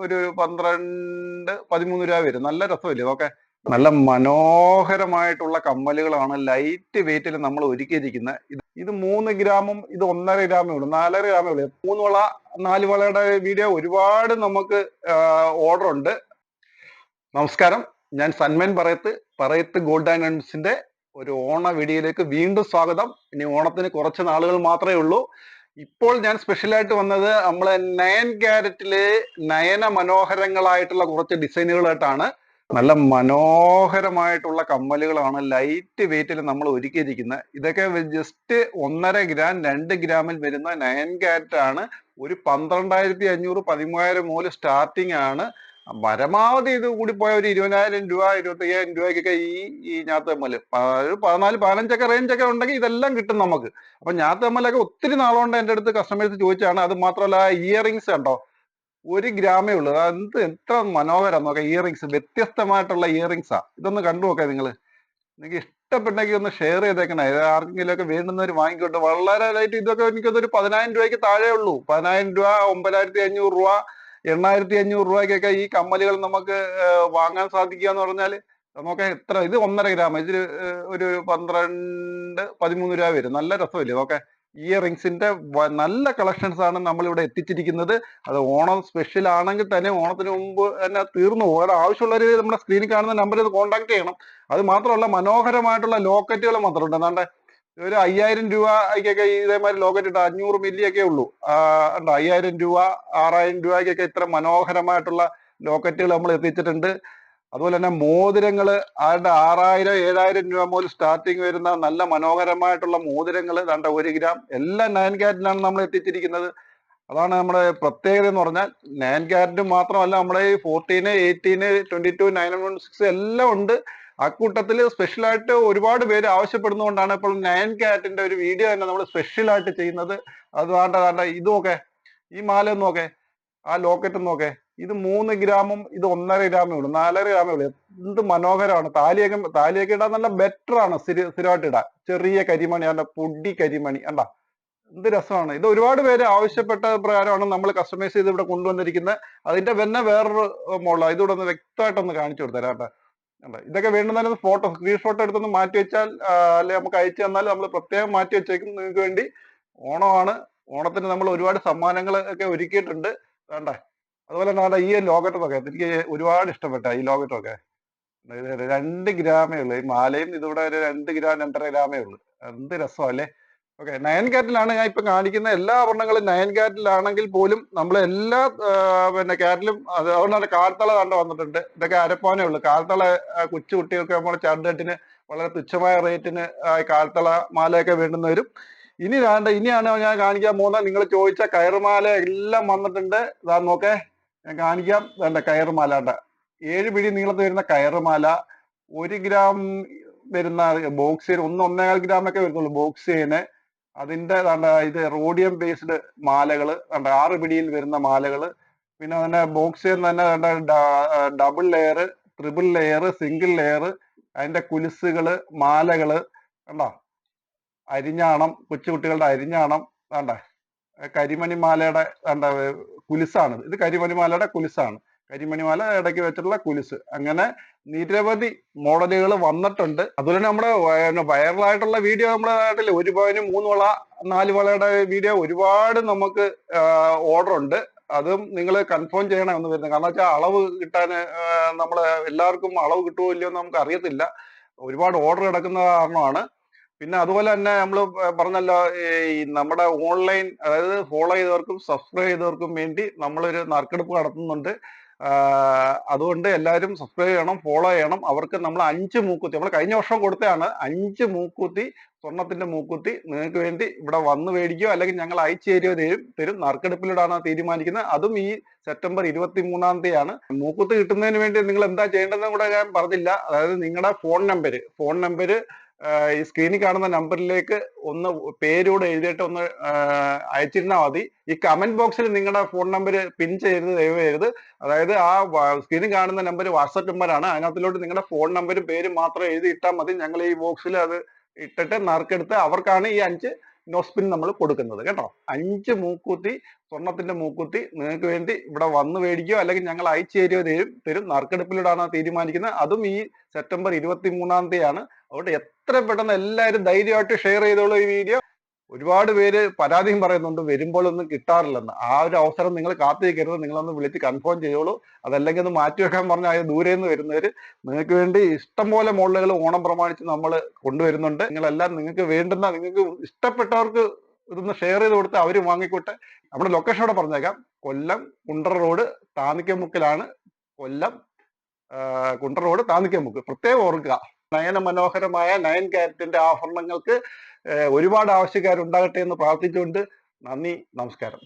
ഒരു 12-13 രൂപ വരും. നല്ല രസമില്ലേ നോക്കെ. നല്ല മനോഹരമായിട്ടുള്ള കമ്മലുകളാണ് ലൈറ്റ് വെയിറ്റിൽ നമ്മൾ ഒരുക്കിയിരിക്കുന്നത്. ഇത് 3 ഗ്രാമും ഇത് 1.5 ഗ്രാമേ ഉള്ളൂ, 4.5 ഗ്രാമേ ഉള്ളൂ. 3 വള 4 വളയുടെ വീഡിയോ ഒരുപാട് നമുക്ക് ഓർഡർ ഉണ്ട്. നമസ്കാരം, ഞാൻ സന്മൻ പറയത്ത് ഗോൾഡ് ആൻഡ് ഡയമണ്ട്സിന്റെ ഒരു ഓണ വീഡിയോയിലേക്ക് വീണ്ടും സ്വാഗതം. ഇനി ഓണത്തിന് കുറച്ച് നാളുകൾ മാത്രമേ ഉള്ളൂ. ഇപ്പോൾ ഞാൻ സ്പെഷ്യലായിട്ട് വന്നത് നമ്മളെ 9 ക്യാരറ്റില് നയന മനോഹരങ്ങളായിട്ടുള്ള കുറച്ച് ഡിസൈനുകളായിട്ടാണ്. നല്ല മനോഹരമായിട്ടുള്ള കമ്മലുകളാണ് ലൈറ്റ് വെയിറ്റിൽ നമ്മൾ ഒരുക്കിയിരിക്കുന്നത്. ഇതൊക്കെ ജസ്റ്റ് 1.5 ഗ്രാം 2 ഗ്രാമിൽ വരുന്ന 9 ക്യാരറ്റ് ആണ്. ഒരു 12,500 13,000 മുതൽ സ്റ്റാർട്ടിങ് ആണ്. പരമാവധി ഇത് കൂടി പോയ ഒരു 20,000 രൂപ 25,000 രൂപയ്ക്കൊക്കെ ഈ ഞാത്തമ്മല് ഒരു 14-15 റേഞ്ച് ഒക്കെ ഉണ്ടെങ്കിൽ ഇതെല്ലാം കിട്ടും നമുക്ക്. അപ്പൊ ഞാത്തമ്മലൊക്കെ ഒത്തിരി നാളുകൊണ്ട് എൻ്റെ അടുത്ത് കസ്റ്റമേഴ്സ് ചോദിച്ചാണ്. അത് മാത്രമല്ല ഇയറിങ്സ് കണ്ടോ, 1 ഗ്രാമേ ഉള്ളൂ. എത്ര മനോഹരം നോക്കാം. ഇയറിങ്സ് വ്യത്യസ്തമായിട്ടുള്ള ഇയറിങ്സാ. ഇതൊന്ന് കണ്ടു നോക്കാം നിങ്ങൾ. നിങ്ങൾക്ക് ഇഷ്ടപ്പെട്ടെങ്കിൽ ഒന്ന് ഷെയർ ചെയ്തേക്കണേ. ആർക്കെങ്കിലും ഒക്കെ വേണ്ടുന്നവർ വാങ്ങിക്കോട്ടെ. വളരെ ലൈറ്റ്. ഇതൊക്കെ എനിക്കൊരു 10,000 രൂപയ്ക്ക് താഴെ ഉള്ളൂ. 10,000 രൂപ, 9,500 രൂപ, 8,500 രൂപയ്ക്കൊക്കെ ഈ കമ്മലുകൾ നമുക്ക് വാങ്ങാൻ സാധിക്കുക എന്ന് പറഞ്ഞാല് നോക്കാം. എത്ര ഇത് 1.5 ഗ്രാം, ഇതിൽ ഒരു 12-13 രൂപ വരും. നല്ല രസമില്ലേ നോക്കെ. ഇയറിങ്സിന്റെ നല്ല കളക്ഷൻസ് ആണ് നമ്മൾ ഇവിടെ എത്തിച്ചിരിക്കുന്നത്. അത് ഓണം സ്പെഷ്യൽ ആണെങ്കിൽ തന്നെ ഓണത്തിന് മുമ്പ് തന്നെ തീർന്നു പോകും. ആവശ്യമുള്ളവർ നമ്മുടെ സ്ക്രീനിൽ കാണുന്ന നമ്പറിൽ കോൺടാക്ട് ചെയ്യണം. അത് മാത്രമല്ല മനോഹരമായിട്ടുള്ള ലോക്കറ്റുകൾ മാത്രമുണ്ട്. എന്താണ്ട് ഒരു 5,000 രൂപയ്ക്കൊക്കെ ഇതേമാതിരി ലോക്കറ്റ് ഇട്ട് 500 മില്ലി ഒക്കെ ഉള്ളൂ. ഉണ്ടോ, 5,000 രൂപ 6,000 രൂപയ്ക്കൊക്കെ ഇത്ര മനോഹരമായിട്ടുള്ള ലോക്കറ്റുകൾ നമ്മൾ എത്തിച്ചിട്ടുണ്ട്. അതുപോലെ തന്നെ മോതിരങ്ങള് ആരുടെ 6,000-7,000 രൂപ മുതൽ സ്റ്റാർട്ടിങ് വരുന്ന നല്ല മനോഹരമായിട്ടുള്ള മോതിരങ്ങൾ ദാണ്ട 1 ഗ്രാം എല്ലാം 9 ക്യാരറ്റിലാണ് നമ്മൾ എത്തിച്ചിരിക്കുന്നത്. അതാണ് നമ്മുടെ പ്രത്യേകത എന്ന് പറഞ്ഞാൽ. 9 ക്യാരറ്റ് മാത്രമല്ല, നമ്മുടെ 14, 18, 22, 916 എല്ലാം ഉണ്ട്. അക്കൂട്ടത്തിൽ സ്പെഷ്യലായിട്ട് ഒരുപാട് പേര് ആവശ്യപ്പെടുന്നതുകൊണ്ടാണ് ഇപ്പോൾ 9 ക്യാരറ്റിന്റെ ഒരു വീഡിയോ തന്നെ നമ്മൾ സ്പെഷ്യലായിട്ട് ചെയ്യുന്നത്. അത് വേണ്ട ഇത് നോക്കെ, ഈ മാല നോക്കെ, ആ ലോക്കറ്റ് നോക്കെ. ഇത് 3 ഗ്രാമും ഇത് 1.5 ഗ്രാമേ ഉള്ളൂ, 4.5 ഗ്രാമേ ഉള്ളൂ. എന്ത് മനോഹരമാണ്. താലിയൊക്കെ ഇടാൻ നല്ല ബെറ്റർ ആണ്. സ്ഥിരമായിട്ട് ഇടാൻ. ചെറിയ കരിമണി, അതിന്റെ പൊടി കരിമണി കണ്ട എന്ത് രസമാണ്. ഇത് ഒരുപാട് പേര് ആവശ്യപ്പെട്ട പ്രകാരമാണ് നമ്മൾ കസ്റ്റമൈസ് ചെയ്ത് ഇവിടെ കൊണ്ടുവന്നിരിക്കുന്നത്. അതിന്റെ തന്നെ വേറൊരു മോഡലാണ്. ഇതൂടെ ഒന്ന് വ്യക്തമായിട്ടൊന്ന് കാണിച്ചു കൊടുത്തരാം കേട്ടോ. ഇതൊക്കെ വേണ്ടുന്ന സ്ക്രീൻഷോട്ട് എടുത്തൊന്ന് മാറ്റി വെച്ചാൽ അല്ലെ നമുക്ക് അയച്ചു തന്നാൽ നമ്മൾ പ്രത്യേകം മാറ്റി വെച്ചേക്കും നിങ്ങൾക്ക് വേണ്ടി. ഓണമാണ്. ഓണത്തിന് നമ്മൾ ഒരുപാട് സമ്മാനങ്ങൾ ഒക്കെ ഒരുക്കിയിട്ടുണ്ട്. വേണ്ടേ. അതുപോലെ തന്നെ ഈ ലോക്കറ്റൊക്കെ എനിക്ക് ഒരുപാട് ഇഷ്ടപ്പെട്ട ഈ ലോക്കറ്റൊക്കെ. 2 ഗ്രാമേ ഉള്ളൂ. ഈ മാലയും ഇതിവിടെ ഒരു 2 ഗ്രാം 2.5 ഗ്രാമേ ഉള്ളൂ. എന്ത് രസമല്ലേ. ഓക്കെ, 9 ക്യാരറ്റിലാണ് ഞാൻ ഇപ്പൊ കാണിക്കുന്ന എല്ലാ ആഭരണങ്ങളും. 9 ക്യാരറ്റിലാണെങ്കിൽ പോലും നമ്മൾ എല്ലാ പിന്നെ ക്യാരറ്റിലും അതുകൊണ്ടാണ് കാൽത്തള കണ്ട് വന്നിട്ടുണ്ട്. ഇതൊക്കെ അരപ്പാനേ ഉള്ളൂ. കാൽത്തള കൊച്ചു കുട്ടികൾക്ക് നമ്മുടെ ചാർഡേറ്റിന് വളരെ തുച്ഛമായ റേറ്റിന് കാൽത്തള മാലയൊക്കെ വേണ്ടുന്നവരും. ഇനിയാണ് ഞാൻ കാണിക്കാൻ പോകുന്നത്. നിങ്ങൾ ചോദിച്ച കയറുമാല എല്ലാം വന്നിട്ടുണ്ട്. ഇതാ നോക്കേ, ഞാൻ കാണിക്കാം. വേണ്ട കയറുമാല 7 പിടി നീളത്തിൽ വരുന്ന കയറുമാല, 1 ഗ്രാം വരുന്ന ബോക്സ് ചെയിൻ, 1-1.25 ഗ്രാമൊക്കെ വരുന്നുള്ളൂ ബോക്സ് ചെയിന്. അതിന്റെ ഇത് റോഡിയം ബേസ്ഡ് മാലകള് 6 പിടിയിൽ വരുന്ന മാലകള്. പിന്നെ തന്നെ ബോക്സ് ചെയിൻ തന്നെ double layer, triple layer, single layer, അതിന്റെ കുലുസുകള്, മാലകള് കണ്ടോ. അരിഞ്ഞാണം, കൊച്ചുകുട്ടികളുടെ അരിഞ്ഞാണം വേണ്ട. കരിമണിമാലയുടെ കുലുസാണ്. ഇത് കരിമണിമാലയുടെ കുലുസാണ്. കരിമണിമാല ഇടയ്ക്ക് വെച്ചിട്ടുള്ള കുലുസ്. അങ്ങനെ നിരവധി മോഡലുകൾ വന്നിട്ടുണ്ട്. അതുപോലെ നമ്മുടെ വൈറലായിട്ടുള്ള വീഡിയോ നമ്മുടെ നാട്ടിൽ 1 പവന് 3 വള 4 വളയുടെ വീഡിയോ ഒരുപാട് നമുക്ക് ഓർഡർ ഉണ്ട്. അതും നിങ്ങൾ കൺഫേം ചെയ്യണം എന്ന് വരുന്നത്. കാരണം വെച്ചാൽ അളവ് കിട്ടാൻ നമ്മള് എല്ലാവർക്കും അളവ് കിട്ടുമോ ഇല്ലയോ എന്ന് നമുക്ക് അറിയത്തില്ല. ഒരുപാട് ഓർഡർ കിടക്കുന്ന കാരണമാണ്. പിന്നെ അതുപോലെ തന്നെ നമ്മൾ പറഞ്ഞല്ലോ, ഈ നമ്മുടെ ഓൺലൈൻ, അതായത് ഫോളോ ചെയ്തവർക്കും സബ്സ്ക്രൈബ് ചെയ്തവർക്കും വേണ്ടി നമ്മളൊരു നറുക്കെടുപ്പ് നടത്തുന്നുണ്ട്. അതുകൊണ്ട് എല്ലാവരും സബ്സ്ക്രൈബ് ചെയ്യണം, ഫോളോ ചെയ്യണം. അവർക്ക് നമ്മൾ 5 മൂക്കുത്തി, നമ്മൾ കഴിഞ്ഞ വർഷം കൊടുത്തതാണ്. 5 മൂക്കുത്തി, സ്വർണത്തിന്റെ മൂക്കുത്തി നിങ്ങൾക്ക് വേണ്ടി ഇവിടെ വന്ന് മേടിക്കുകയോ അല്ലെങ്കിൽ ഞങ്ങൾ അയച്ചു തരും. നറുക്കെടുപ്പിലൂടെയാണ് തീരുമാനിക്കുന്നത്. അതും ഈ സെപ്റ്റംബർ 23-ാം തീയതിയാണ്. മൂക്കുത്തി കിട്ടുന്നതിന് വേണ്ടി നിങ്ങൾ എന്താ ചെയ്യേണ്ടതെന്ന് കൂടെ ഞാൻ പറഞ്ഞില്ല. അതായത് നിങ്ങളുടെ ഫോൺ നമ്പർ ഈ സ്ക്രീനിൽ കാണുന്ന നമ്പറിലേക്ക് ഒന്ന് പേരൂടെ എഴുതിയിട്ട് ഒന്ന് അയച്ചിരുന്നാൽ മതി. ഈ കമന്റ് ബോക്സിൽ നിങ്ങളുടെ ഫോൺ നമ്പർ പിൻ ദയവ്. അതായത് ആ സ്ക്രീനിൽ കാണുന്ന നമ്പർ വാട്സപ്പ് നമ്പറാണ്. അതിനകത്തിലോട്ട് നിങ്ങളുടെ ഫോൺ നമ്പരും പേരും മാത്രം എഴുതി ഇട്ടാൽ മതി. ഞങ്ങൾ ഈ ബോക്സിൽ അത് ഇട്ടിട്ട് നറുക്കെടുത്ത് അവർക്കാണ് ഈ 5 നോസ്പിൻ നമ്മൾ കൊടുക്കുന്നത് കേട്ടോ. 5 മൂക്കുത്തി, സ്വർണത്തിന്റെ മൂക്കുത്തി നിങ്ങൾക്ക് വേണ്ടി ഇവിടെ വന്ന് മേടിക്കുകയോ അല്ലെങ്കിൽ ഞങ്ങൾ അയച്ചു തരുകയോ തരും. നറുക്കെടുപ്പിലൂടെയാണ് തീരുമാനിക്കുന്നത്. അതും ഈ സെപ്റ്റംബർ 23-ാം തീയതിയാണ്. അതുകൊണ്ട് എത്ര പെട്ടെന്ന് എല്ലാവരും ധൈര്യമായിട്ട് ഷെയർ ചെയ്തോളൂ ഈ വീഡിയോ. ഒരുപാട് പേര് പരാതിയും പറയുന്നുണ്ട് വരുമ്പോഴൊന്നും കിട്ടാറില്ലെന്ന്. ആ ഒരു അവസരം നിങ്ങൾ കാത്തിരിക്കരുത്, നിങ്ങളൊന്ന് വിളിച്ച് കൺഫേം ചെയ്തോളൂ. അതല്ലെങ്കിൽ ഒന്ന് മാറ്റി വെക്കാൻ പറഞ്ഞാൽ ദൂരെ നിന്ന് വരുന്നവര് നിങ്ങൾക്ക് വേണ്ടി ഇഷ്ടംപോലെ മോഡലുകൾ ഓണം പ്രമാണിച്ച് നമ്മൾ കൊണ്ടുവരുന്നുണ്ട്. നിങ്ങളെല്ലാം നിങ്ങൾക്ക് വേണ്ടുന്ന, നിങ്ങൾക്ക് ഇഷ്ടപ്പെട്ടവർക്ക് ഇതൊന്ന് ഷെയർ ചെയ്ത് കൊടുത്ത് അവർ വാങ്ങിക്കോട്ടെ. നമ്മുടെ ലൊക്കേഷൻ അവിടെ പറഞ്ഞേക്കാം. കൊല്ലം കുണ്ടറ റോഡ് താന്നിക്കമുക്കിലാണ്. കൊല്ലം കുണ്ടറ റോഡ് താന്നിക്കമുക്ക്. പ്രത്യേകം ഓർക്കുക. നയന മനോഹരമായ 9 കാരറ്റിന്റെ ആഭരണങ്ങൾക്ക് ഒരുപാട് ആവശ്യക്കാരുണ്ടാകട്ടെ എന്ന് പ്രാർത്ഥിച്ചുകൊണ്ട് നന്ദി, നമസ്കാരം.